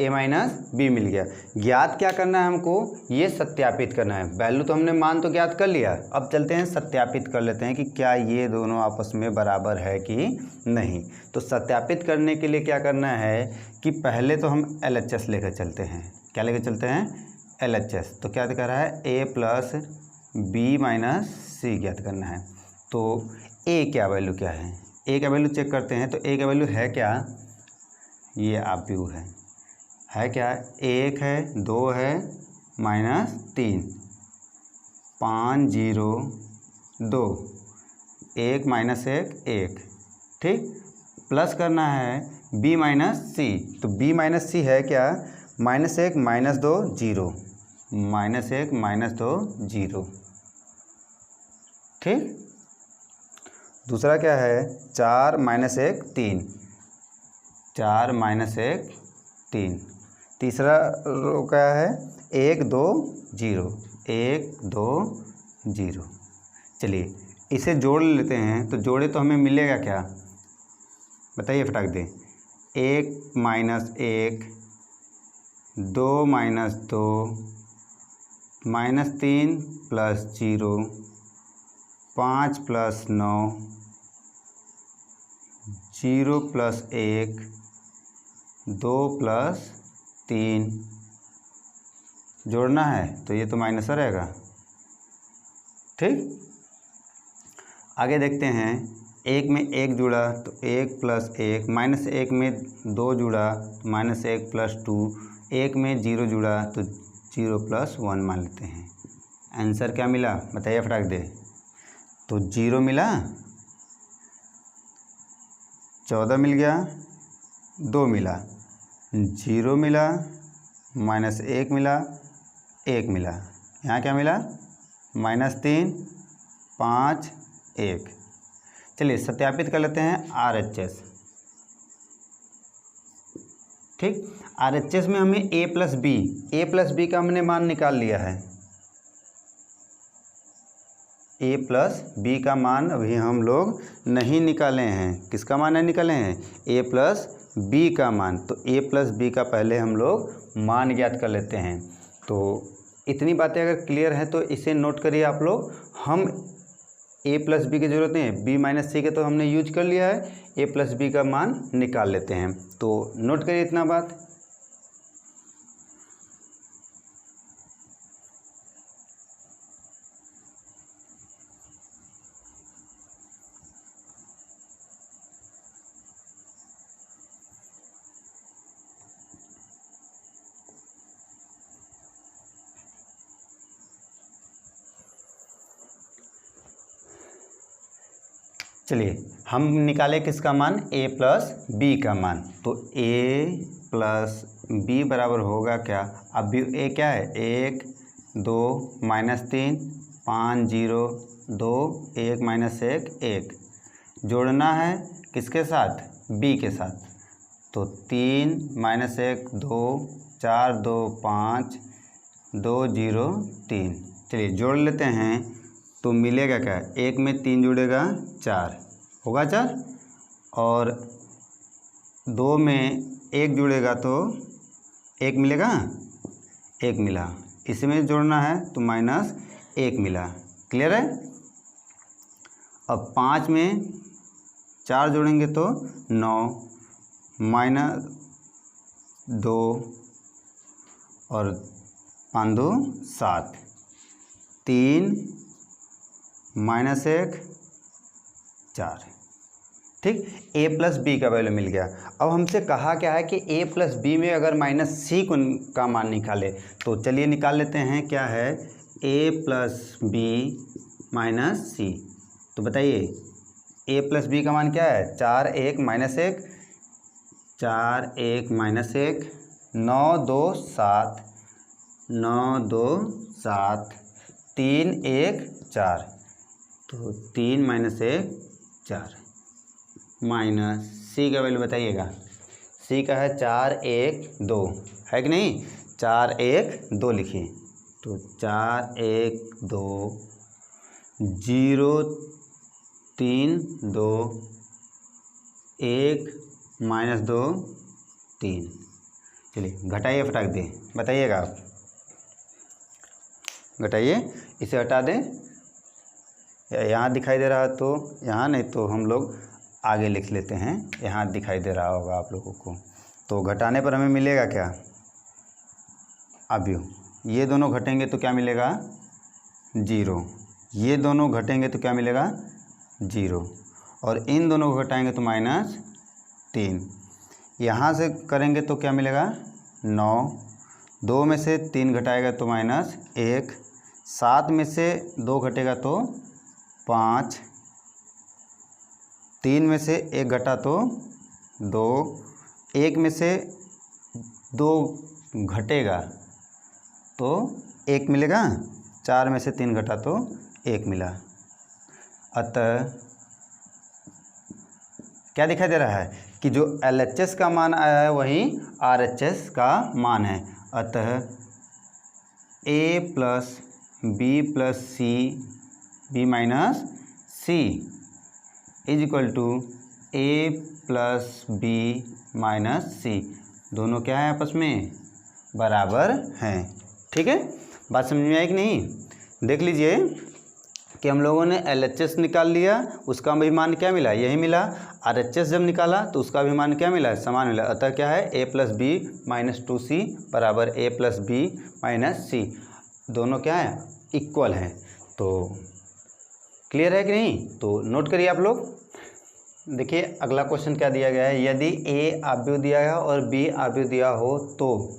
ए माइनस बी मिल गया। ज्ञात क्या करना है हमको, ये सत्यापित करना है। वैल्यू तो हमने मान तो ज्ञात कर लिया, अब चलते हैं सत्यापित कर लेते हैं कि क्या ये दोनों आपस में बराबर है कि नहीं। तो सत्यापित करने के लिए क्या करना है कि पहले तो हम LHS लेकर चलते हैं। क्या लेकर चलते हैं, LHS। तो क्या दिखा रहा है, ए प्लस बी माइनस सी ज्ञात करना है। तो ए क्या वैल्यू क्या है, ए का वैल्यू चेक करते हैं। तो ए का वैल्यू है क्या, ये आव्यूह है क्या, 1 है 2 है -3 5 0 2 1 -1 1, ठीक। प्लस करना है बी माइनस सी। तो बी माइनस सी है क्या, -1 -2 0, -1 -2 0, ठीक। दूसरा क्या है, 4 -1 3, 4 -1 3। तीसरा रो क्या है, 1 2 0, 1 2 0। चलिए इसे जोड़ लेते हैं। तो जोड़े तो हमें मिलेगा क्या बताइए फटाक दे, 1 -1 2 -2 -3 प्लस 0 5 प्लस 9 0 प्लस 1 2 प्लस 3, जोड़ना है तो ये तो माइनस रहेगा, ठीक। आगे देखते हैं, 1 में 1 जुड़ा तो 1 प्लस 1, -1 में 2 जुड़ा -1 प्लस 2, 1 में 0 जुड़ा तो 0 प्लस 1 मान लेते हैं। आंसर क्या मिला बताइए फटाक दे। तो 0 मिला, 14 मिल गया, 2 मिला, 0 मिला, -1 मिला, 1 मिला, यहाँ क्या मिला -3, 5, 1। चलिए सत्यापित कर लेते हैं RHS। ठीक, RHS में हमें a प्लस बी का हमने मान निकाल लिया है। a प्लस बी का मान अभी हम लोग नहीं निकाले हैं। किसका मान नहीं निकाले हैं? a प्लस बी का मान। तो a प्लस बी का पहले हम लोग मान ज्ञात कर लेते हैं। तो इतनी बातें अगर क्लियर हैं तो इसे नोट करिए आप लोग। हम a प्लस बी की ज़रूरत नहीं है, b माइनस सी के तो हमने यूज कर लिया है, a प्लस बी का मान निकाल लेते हैं। तो नोट करिए इतना बात। चलिए हम निकाले किसका मान? a प्लस बी का मान। तो a प्लस बी बराबर होगा क्या? अब भी a क्या है? 1 2 -3 5 0 2 1 -1 1 जोड़ना है किसके साथ? b के साथ। तो 3 -1 2 4 2 5 2 0 3। चलिए जोड़ लेते हैं तो मिलेगा क्या? 1 में 3 जुड़ेगा 4 होगा 4, और 2 में 1 जुड़ेगा तो 1 मिलेगा, 1 मिला। इसमें जोड़ना है तो -1 मिला। क्लियर है? अब 5 में 4 जोड़ेंगे तो 9 -2 और 5 2 7 3 -1 4। ठीक, a प्लस बी का वैल्यू मिल गया। अब हमसे कहा क्या है कि a प्लस बी में अगर -c का मान निकाले, तो चलिए निकाल लेते हैं। क्या है? a प्लस बी माइनस सी। तो बताइए a प्लस बी का मान क्या है? 4 1 -1 4 1 -1 9 2 7 9 2 7 3 1 4। तो 3 -1 4 माइनस सी का वैल्यू बताइएगा। सी का है 4 1 2, है कि नहीं? 4 1 2 लिखिए। तो 4 1 2 0 3 2 1 -2 3। चलिए घटाइए फटाक दे, बताइएगा आप। घटाइए, इसे हटा दें। यहाँ दिखाई दे रहा है तो यहाँ, नहीं तो हम लोग आगे लिख लेते हैं। यहाँ दिखाई दे रहा होगा आप लोगों को। तो घटाने पर हमें मिलेगा क्या? अब ये दोनों घटेंगे तो क्या मिलेगा? 0। ये दोनों घटेंगे तो क्या मिलेगा? 0। और इन दोनों को घटाएंगे तो -3। यहाँ से करेंगे तो क्या मिलेगा? 9। 2 में से 3 घटाएगा तो -1। 7 में से 2 घटेगा तो 5। 3 में से 1 घटा तो 2। 1 में से 2 घटेगा तो 1 मिलेगा। 4 में से 3 घटा तो 1 मिला। अतः क्या दिखाई दे रहा है कि जो LHS का मान आया है वही RHS का मान है। अतः a plus B plus C B minus C is equal to a plus B minus C. दोनों क्या है? आपस में बराबर हैं। ठीक है, बात समझ में आई कि नहीं? देख लीजिए कि हम लोगों ने LHS निकाल लिया, उसका भी मान क्या मिला? यही मिला। RHS जब निकाला तो उसका भी मान क्या मिला? समान मिला। अतः क्या है? a plus B minus 2c बराबर a plus B minus C. दोनों क्या है? इक्वल हैं। तो क्लियर है कि नहीं? तो नोट करिए आप लोग। देखिए अगला क्वेश्चन क्या दिया गया है। यदि a आव्यूह दिया है और b आव्यूह दिया हो तो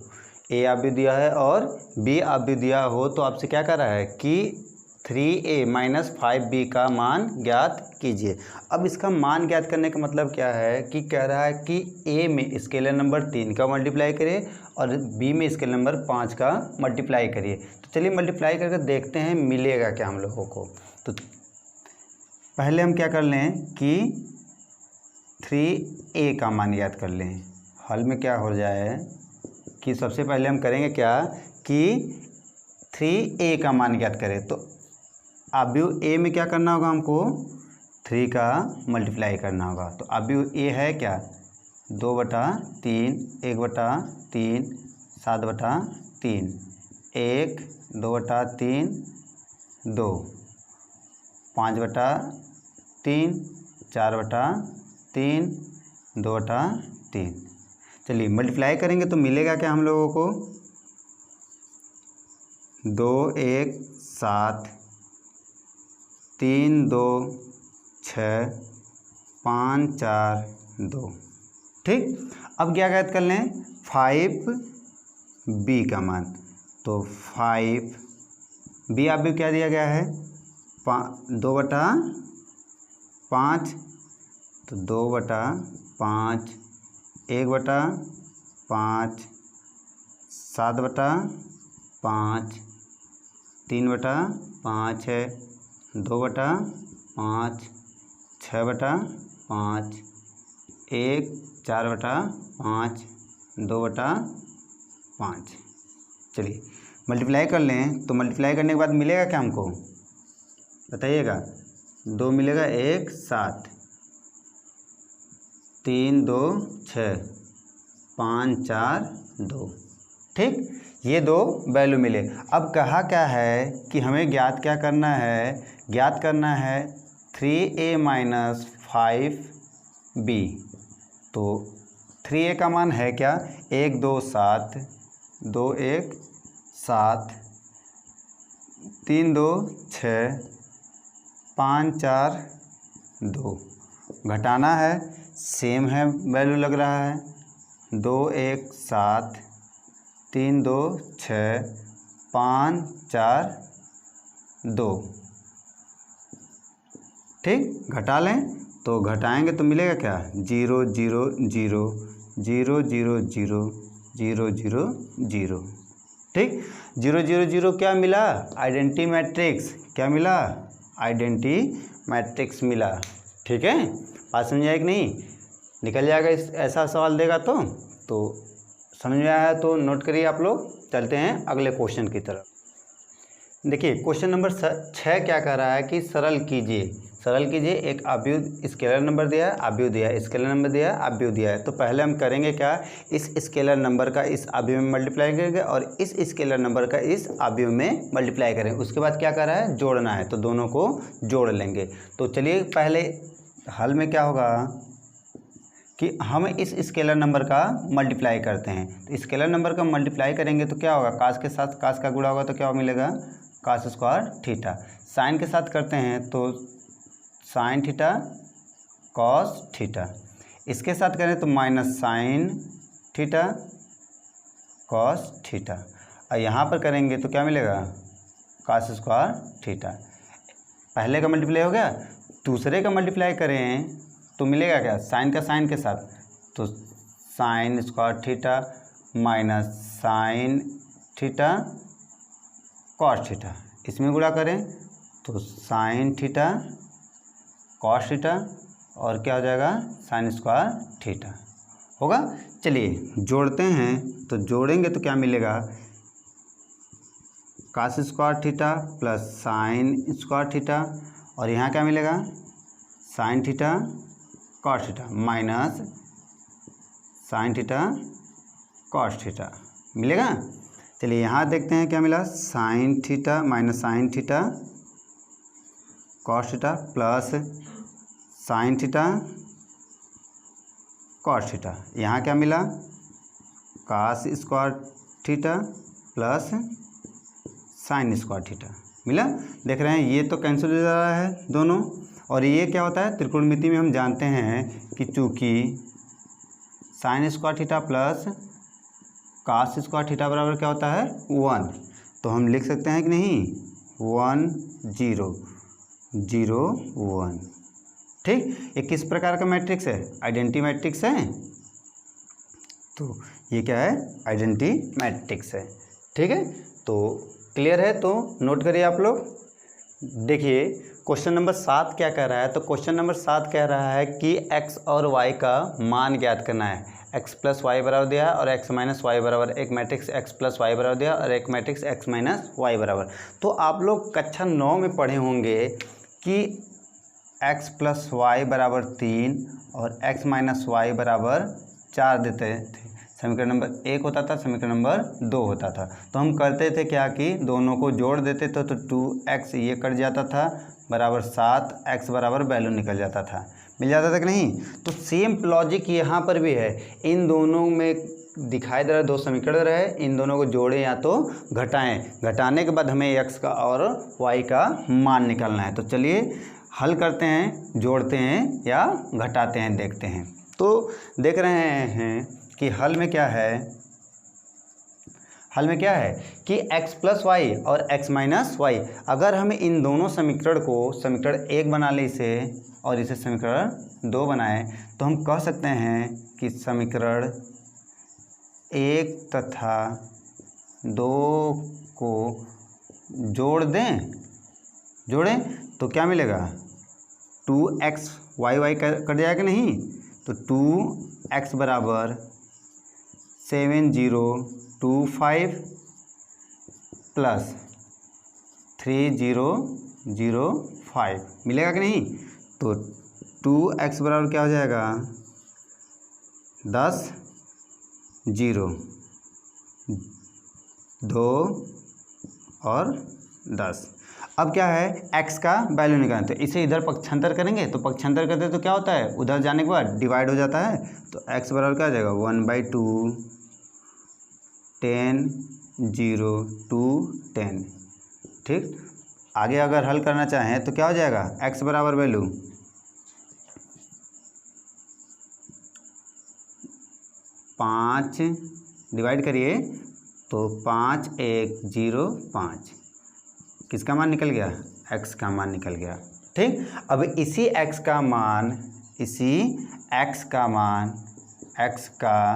ए अवयव दिया है और बी अवयव दिया हो तो आपसे क्या कर रहा है कि 3a माइनस 5b का मान ज्ञात कीजिए। अब इसका मान ज्ञात करने का मतलब क्या है कि कह रहा है कि a में स्केलर नंबर 3 का मल्टीप्लाई करिए और b में स्केलर नंबर 5 का मल्टीप्लाई करिए। तो चलिए मल्टीप्लाई करके देखते हैं मिलेगा क्या हम लोगों को। तो पहले हम क्या कर लें कि 3a का मान ज्ञात कर लें। हल में क्या हो जाए कि सबसे पहले हम करेंगे क्या कि 3a का मान ज्ञात करें। तो अवयव a में क्या करना होगा, हमको 3 का मल्टीप्लाई करना होगा। तो अवयव a है क्या 2/3, 1/3, 7/3, 1, 2/3, 2, 5/3, 4/3, 2/3। चलिए मल्टीप्लाई करेंगे तो मिलेगा क्या हम लोगों को 2, 1, 7, 3, 2, 6, 5, 4, 2। ठीक, अब क्या ज्ञात कर लें 5b का मान। तो 5b अवयव क्या दिया गया है 2/5, तो 2/5, 1/5, 7/5, 3/5 है, 2/5, 6/5, 1, 4/5, 2/5। चलिए मल्टीप्लाई कर लें तो मल्टीप्लाई करने के बाद मिलेगा क्या हमको बताइएगा 2 मिलेगा 1, 7, 3, 2, 6, 5, 4, 2। ठीक, ये 2 वैल्यू मिले। अब कहा क्या है कि हमें ज्ञात क्या करना है, ज्ञात करना है 3a माइनस 5b। तो 3a का मान है क्या 1, 2, 7, 2, 1, 7, 3, 2, 6, 5, 4, 2। घटाना है सेम है वैल्यू लग रहा है 2, 1, 7, 3, 2, 6, 5, 4, 2। ठीक, घटा लें तो घटाएंगे तो मिलेगा क्या 0, 0, 0, 0, 0, 0, 0, 0, 0। ठीक, 0, 0, 0 क्या मिला आइडेंटिटी मैट्रिक्स। क्या मिला आइडेंटिटी मैट्रिक्स मिला। ठीक है, बात समझ आए कि नहीं, निकल जाएगा इस ऐसा सवाल देगा तो समझ में आया तो नोट करिए आप लोग। चलते हैं अगले क्वेश्चन की तरफ। देखिए क्वेश्चन नंबर 6 क्या कह रहा है कि सरल कीजिए एक अवयव स्केलर नंबर दिया है, अवयव दिया है, स्केलर नंबर दिया है, अवयव दिया है। तो पहले हम करेंगे क्या इस स्केलर नंबर का इस अवयव में मल्टीप्लाई करेंगे और इस स्केलर नंबर का इस अवयव में मल्टीप्लाई करेंगे। उसके बाद क्या कर रहा है जोड़ना है, तो दोनों को जोड़ लेंगे। तो चलिए पहले हल में क्या होगा कि हम इस स्केलर नंबर का मल्टीप्लाई करते हैं। तो स्केलर नंबर का मल्टीप्लाई करेंगे तो क्या होगा कास के साथ कास का गुणा होगा तो क्या मिलेगा कास स्क्वायर थीटा। साइन के साथ करते हैं तो साइन थीटा कॉस थीटा। इसके साथ करें तो minus sine theta cos theta. और यहाँ पर करेंगे तो क्या मिलेगा कास स्क्वायर थीटा। पहले का मल्टीप्लाई हो गया, दूसरे का मल्टीप्लाई करें तो मिलेगा क्या साइन का साइन के साथ तो sign square theta minus sine theta cos theta. इसमें गुणा करें तो साइन थीटा कॉस थीटा और क्या हो जाएगा साइन स्क्वायर थीटा होगा। चलिए जोड़ते हैं तो जोड़ेंगे तो क्या मिलेगा cos square theta plus sine square theta और यहाँ क्या मिलेगा sine theta cos theta minus sine theta cos theta मिलेगा। चलिए यहाँ देखते हैं क्या मिला sine theta minus sine theta cos theta plus sine theta cos theta. यहाँ क्या मिला cos square theta plus sine square theta मिला। देख रहे हैं ये तो कैंसिल हो जा रहा है दोनों। और ये क्या होता है त्रिकोणमिति में हम जानते हैं कि चूँकि sign square theta plus cos square theta बराबर क्या होता है 1, तो हम लिख सकते हैं कि नहीं 1 0 0 1। ठीक, ये किस प्रकार का मैट्रिक्स है, आइडेंटिटी मैट्रिक्स है, तो ये क्या है आइडेंटिटी मैट्रिक्स है। ठीक है, तो क्लियर है, तो नोट करिए आप लोग। देखिए क्वेश्चन नंबर 7 क्या कह रहा है, तो क्वेश्चन नंबर 7 कह रहा है कि x और y का मान ज्ञात करना है। x प्लस वाई बराबर दिया है और x माइनस वाई बराबर, एक मैट्रिक्स x प्लस वाई बराबर दिया और एक मैट्रिक्स x माइनस वाई बराबर। तो आप लोग कक्षा 9 में पढ़े होंगे कि x प्लस वाई बराबर 3 और x माइनस वाई बराबर 4 देते थे। समीकरण नंबर 1 होता था, समीकरण नंबर 2 होता था। तो हम करते थे क्या कि दोनों को जोड़ देते थे, तो 2x ये कट जाता था बराबर 7, x बराबर वैल्यू निकल जाता था, मिल जाता था कि नहीं। तो सेम लॉजिक यहाँ पर भी है, इन दोनों में दिखाई दे रहा दो समीकरण रहे, इन दोनों को जोड़ें या तो घटाएं, घटाने के बाद हमें x का और y का मान निकालना है। तो चलिए हल करते हैं, जोड़ते हैं या घटाते हैं, देखते हैं। तो देख रहे हैं कि हल में क्या है, हल में क्या है कि x प्लस वाई और x माइनस वाई, अगर हम इन दोनों समीकरण को समीकरण 1 बना लें इसे और इसे समीकरण 2 बनाएं, तो हम कह सकते हैं कि समीकरण 1 तथा 2 को जोड़ दें, जोड़ें तो क्या मिलेगा 2x y कट जाएगा नहीं, तो 2x बराबर 7025 प्लस 3005 मिलेगा कि नहीं। तो 2x बराबर क्या हो जाएगा 10 0 2 और 10। अब क्या है x का वैल्यू निकालना, तो इसे इधर पक्षांतर करेंगे, तो पक्षांतर करते तो क्या होता है उधर जाने के बाद डिवाइड हो जाता है, तो x बराबर क्या हो जाएगा 1/2 10 0 2 10। ठीक, आगे अगर हल करना चाहें तो क्या हो जाएगा x बराबर वैल्यू 5 डिवाइड करिए, तो 5 1 0 5, किसका मान निकल गया x का मान निकल गया। ठीक, अब इसी x का मान, इसी x का मान, x का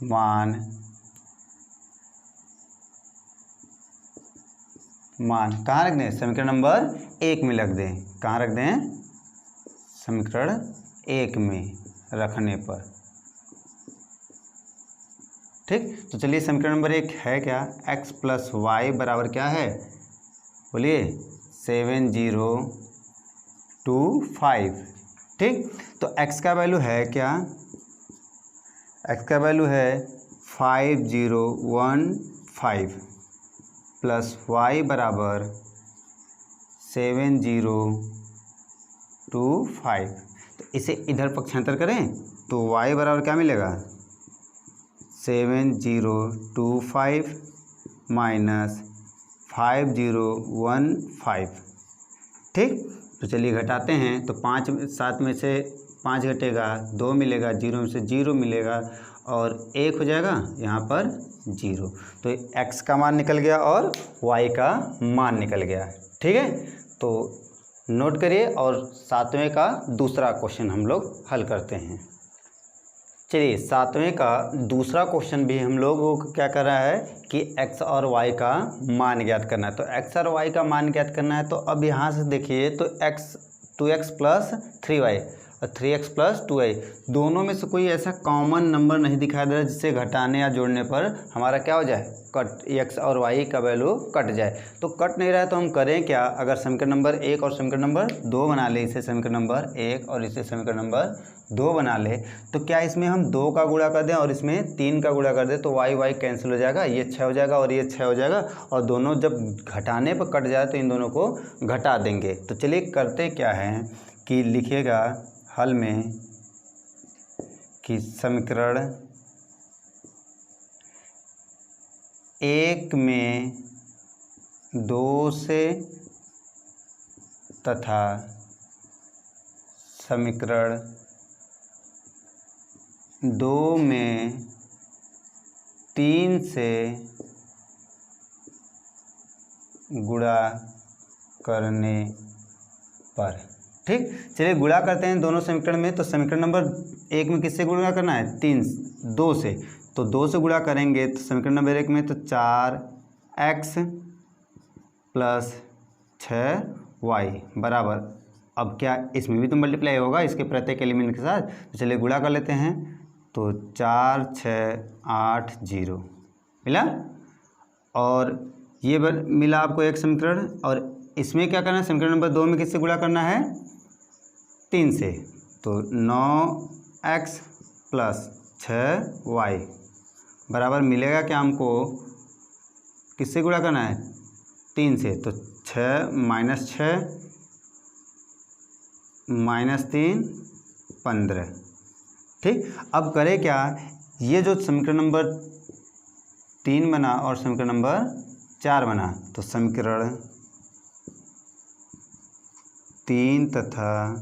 मान कहाँ रख दें, समीकरण नंबर 1 में रख दें। कहाँ रख दें, समीकरण 1 में रखने पर। ठीक, तो चलिए समीकरण नंबर 1 है क्या, x प्लस वाई बराबर क्या है, बोलिए 7025। ठीक, तो x का वैल्यू है क्या, x का वैल्यू है 5015 प्लस y बराबर 7025। तो इसे इधर पक्षांतर करें तो y बराबर क्या मिलेगा 7025 माइनस 5015। ठीक, तो चलिए घटाते हैं, तो 5 7 में से 5 घटेगा 2 मिलेगा, 0 में से 0 मिलेगा और 1 हो जाएगा यहाँ पर 0। तो x का मान निकल गया और y का मान निकल गया। ठीक है, तो नोट करिए और 7वें का दूसरा क्वेश्चन हम लोग हल करते हैं। चलिए 7वें का दूसरा क्वेश्चन भी हम लोगों को क्या कर रहा है कि x और y का मान ज्ञात करना है। तो x और y का मान ज्ञात करना है, तो अब यहाँ से देखिए तो 2x प्लस 3y और 3x प्लस 2y, दोनों में से कोई ऐसा कॉमन नंबर नहीं दिखाई दे रहा जिससे घटाने या जोड़ने पर हमारा क्या हो जाए कट, x और y का वैल्यू कट जाए। तो कट नहीं रहा है तो हम करें क्या, अगर समीकरण नंबर 1 और समीकरण नंबर 2 बना ले, इसे समीकरण नंबर 1 और इसे समीकरण नंबर 2 बना ले, तो क्या इसमें हम 2 का गुणा कर दें और इसमें 3 का गुणा कर दें, तो y कैंसिल हो जाएगा, ये 6 हो जाएगा और ये 6 हो जाएगा, और दोनों जब घटाने पर कट जाए तो इन दोनों को घटा देंगे। तो चलिए करते क्या है कि लिखिएगा हल में कि समीकरण 1 में 2 से तथा समीकरण 2 में 3 से गुणा करने पर। ठीक, चलिए गुणा करते हैं दोनों समीकरण में। तो समीकरण नंबर 1 में किससे गुणा करना है? 2 से। तो 2 से गुणा करेंगे तो समीकरण नंबर 1 में तो 4x प्लस 6y बराबर, अब क्या इसमें भी तो मल्टीप्लाई होगा इसके प्रत्येक एलिमेंट के साथ। तो चलिए गुणा कर लेते हैं। तो 4 6 8 0 मिला, और ये मिला आपको एक समीकरण। और इसमें क्या करना है? समीकरण नंबर 2 में किससे गुणा करना है? 3 से। तो 9x प्लस 6y बराबर मिलेगा क्या हमको? किससे गुणा करना है? 3 से। तो 6 माइनस 6 माइनस 3 15। ठीक, अब करें क्या? ये जो समीकरण नंबर 3 बना और समीकरण नंबर 4 बना, तो समीकरण 3 तथा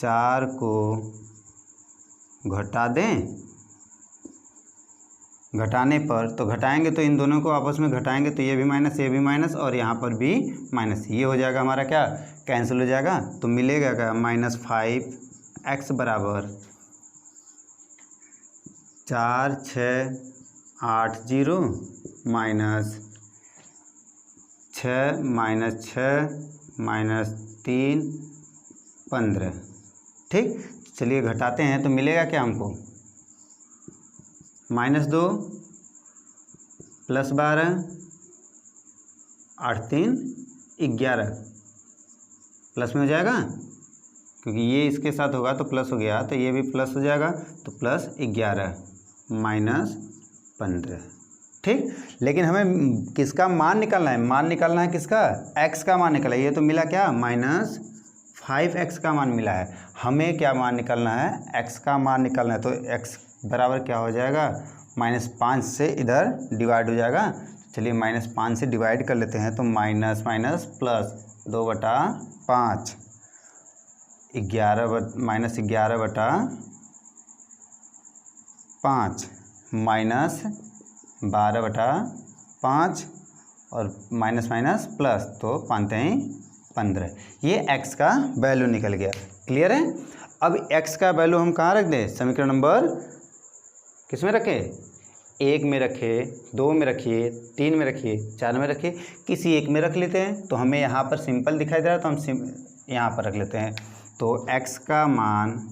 4 को घटा दें। घटाने पर तो घटाएंगे तो इन दोनों को आपस में घटाएंगे तो ये भी माइनस और यहाँ पर भी माइनस, ये हो जाएगा हमारा क्या? कैंसिल हो जाएगा। तो मिलेगा क्या? -5x बराबर 4 6 8 0 माइनस 6 माइनस 6 माइनस 3 15। ठीक, चलिए घटाते हैं तो मिलेगा क्या हमको? -2 प्लस 12 8 3 11 प्लस में हो जाएगा, क्योंकि ये इसके साथ होगा तो प्लस हो गया, तो ये भी प्लस हो जाएगा, तो प्लस 11 माइनस 15। ठीक, लेकिन हमें किसका मान निकालना है? मान निकालना है किसका? x का मान निकाला। ये तो मिला क्या? -5x का मान मिला है। हमें क्या मान निकालना है? x का मान निकालना है। तो x बराबर क्या हो जाएगा? -5 से इधर डिवाइड हो जाएगा। चलिए -5 से डिवाइड कर लेते हैं। तो माइनस माइनस प्लस 2/5 -11/5 माइनस 12/5 और माइनस माइनस प्लस, तो 5 15। ये x का वैल्यू निकल गया। क्लियर है? अब x का वैल्यू हम कहाँ रख दें? समीकरण नंबर किस में रखें? 1 में रखिए, 2 में रखिए, 3 में रखिए, 4 में रखिए, किसी एक में रख लेते हैं। तो हमें यहाँ पर सिंपल दिखाई दे रहा है तो हम यहाँ पर रख लेते हैं। तो x का मान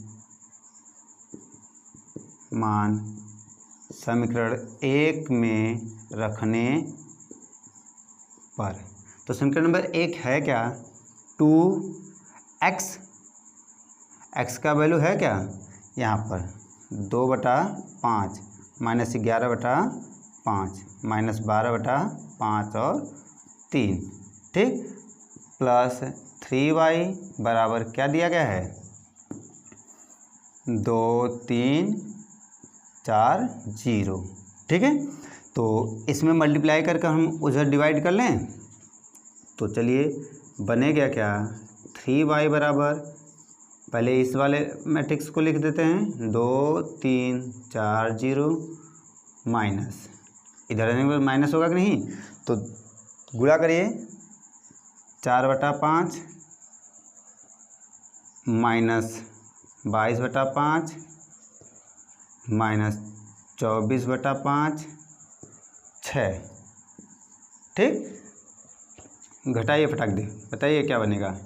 समीकरण 1 में रखने पर, तो समीकरण नंबर 1 है क्या? 2x। x का वैल्यू है क्या? यहाँ पर 2/5 माइनस 11/5 माइनस 12/5 और 3। ठीक, प्लस 3y बराबर क्या दिया गया है? 2 3 4 0। ठीक है, तो इसमें मल्टीप्लाई करके हम उधर डिवाइड कर लें। तो चलिए बनेगा क्या? 3y बराबर, पहले इस वाले मैट्रिक्स को लिख देते हैं, 2 3 4 0 माइनस, इधर आने पर माइनस होगा कि नहीं? तो गुणा करिए, 4/5 माइनस 22/5 माइनस 24/5 6। ठीक, घटाइए फटाक दे, बताइए क्या बनेगा?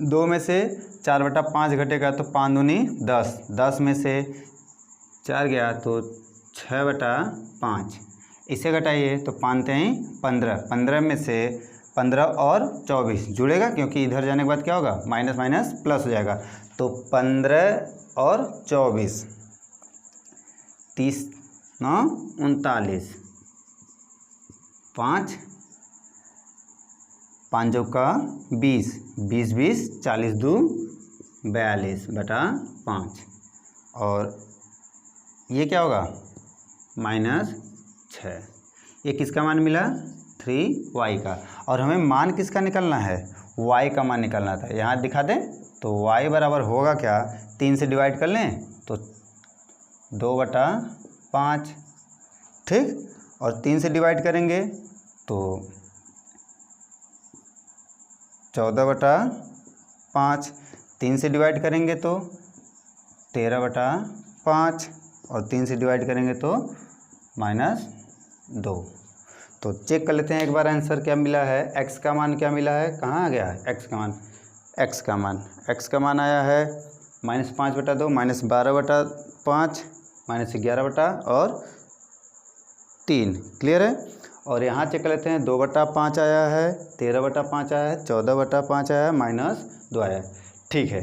2 में से 4/5 घटेगा तो 5 दूनी 10, 10 में से 4 गया तो 6/5, इसे घटाइए तो 5 3 15, 15 में से 15 और 24 जुड़ेगा, क्योंकि इधर जाने के बाद क्या होगा? माइनस माइनस प्लस हो जाएगा। तो 15 और 24 30 9 39, 5 5 का 20, 20 20 40 2 42/5, और ये क्या होगा? -6। ये किसका मान मिला? 3y का। और हमें मान किसका निकालना है? y का मान निकालना था। यहाँ दिखा दें, तो y बराबर होगा क्या, 3 से डिवाइड कर लें तो 2/5, ठीक, और 3 से डिवाइड करेंगे तो 14/5, 3 से डिवाइड करेंगे तो 13/5 और 3 से डिवाइड करेंगे तो -2। तो चेक कर लेते हैं एक बार आंसर क्या मिला है, x का मान क्या मिला है, कहाँ आ गया है x का मान, x का मान आया है -5/2, -12/5, -11/3। क्लियर है। और यहाँ चेक कर लेते हैं 2/5 आया है, 13/5 आया है, 14/5 आया है, -2 आया है। ठीक है,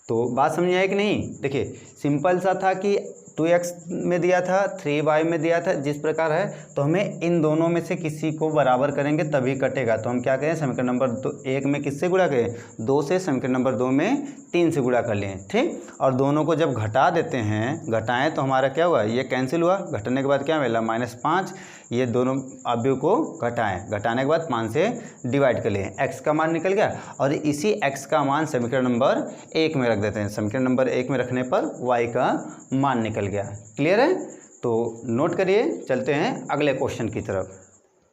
तो बात समझ आई कि नहीं। देखिए सिंपल सा था कि 2x में दिया था, 3y में दिया था, जिस प्रकार है तो हमें इन दोनों में से किसी को बराबर करेंगे तभी कटेगा। तो हम क्या करें, समीकरण नंबर 1 में किससे गुणा करें, 2 से, समीकरण नंबर 2 में 3 से गुणा कर लें, ठीक। और दोनों को जब घटा देते हैं, घटाएं तो हमारा क्या हुआ, ये कैंसिल हुआ, घटाने के बाद क्या मिला -5। ये दोनों अवयव को घटाएं, घटाने के बाद 5 से डिवाइड कर लें, x का मान निकल गया। और इसी x का मान समीकरण नंबर 1 में रख देते हैं, समीकरण नंबर 1 में रखने पर y का मान निकल गया। क्लियर है। तो नोट करिए, चलते हैं अगले क्वेश्चन की तरफ।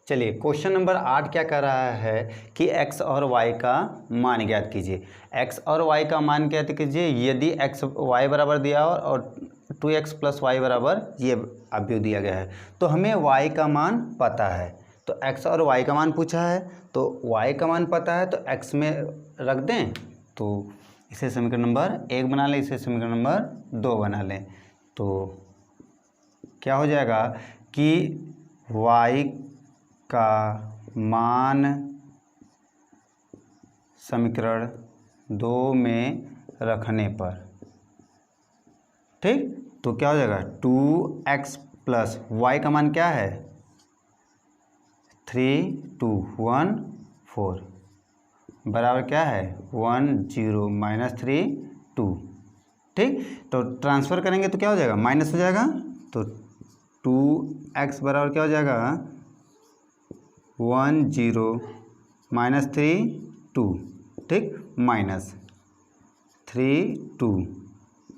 चलिए क्वेश्चन नंबर 8 क्या कर रहा है कि x और y का मान ज्ञात कीजिए। x और y का मान ज्ञात कीजिए यदि x y बराबर दिया हो और 2x + y बराबर ये अवयव दिया गया है, तो हमें y का मान पता है। तो x और y का मान पूछा है, तो y का मान पता है तो x में रख दें, तो इसे समीकरण नंबर 1 बना लें, इसे समीकरण नंबर 2 बना लें। तो क्या हो जाएगा कि y का मान समीकरण 2 में रखने पर, ठीक, तो क्या हो जाएगा 2x + y का मान क्या है 3, 2, 1, 4 बराबर क्या है 1, 0, -3, 2, ठीक। तो ट्रांसफ़र करेंगे तो क्या हो जाएगा, माइनस हो जाएगा। तो 2x बराबर क्या हो जाएगा 1, 0, -3, 2, ठीक, -3, 2,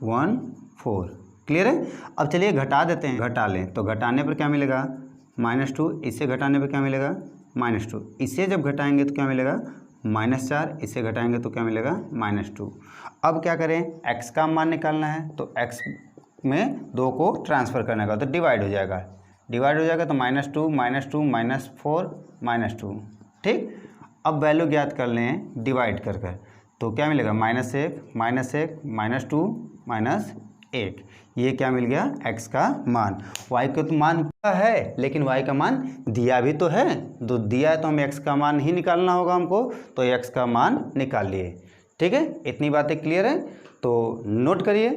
1, 4। क्लियर है। अब चलिए घटा देते हैं, घटा लें तो घटाने पर क्या मिलेगा -2, इसे घटाने पर क्या मिलेगा -2, इसे जब घटाएंगे तो क्या मिलेगा -4, इसे घटाएंगे तो क्या मिलेगा -2। अब क्या करें, x का मान निकालना है, तो x में 2 को ट्रांसफ़र करने का, तो डिवाइड हो जाएगा, तो -2, -4, -2, ठीक। अब वैल्यू ज्ञात कर लें डिवाइड कर कर, तो क्या मिलेगा -1, -2, -1, ये क्या मिल गया x का मान। y का तो मान है लेकिन y का मान दिया भी तो है, तो दिया है तो हमें x का मान ही निकालना होगा हमको, तो x का मान निकाल लिए। ठीक है, इतनी बातें क्लियर है। तो नोट करिए।